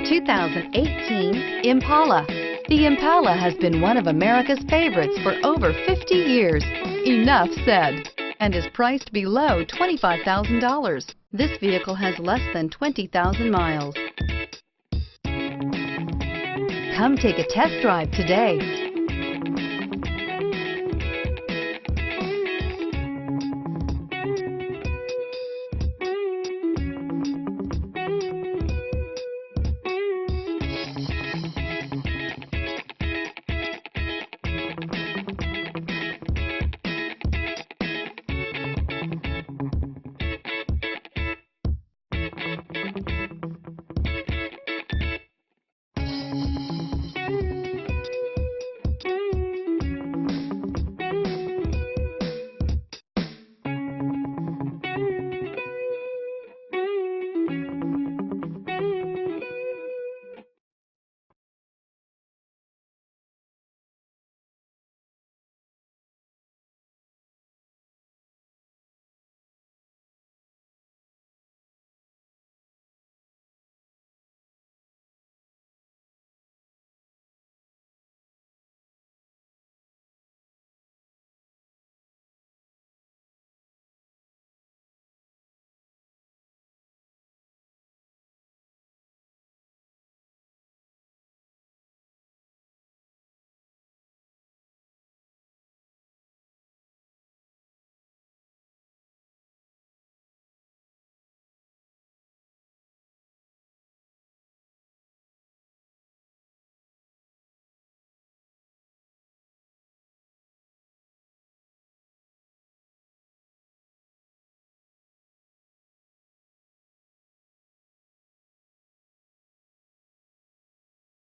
the 2018 Impala. The Impala has been one of America's favorites for over 50 years. Enough said, and is priced below $25,000. This vehicle has less than 20,000 miles. Come take a test drive today.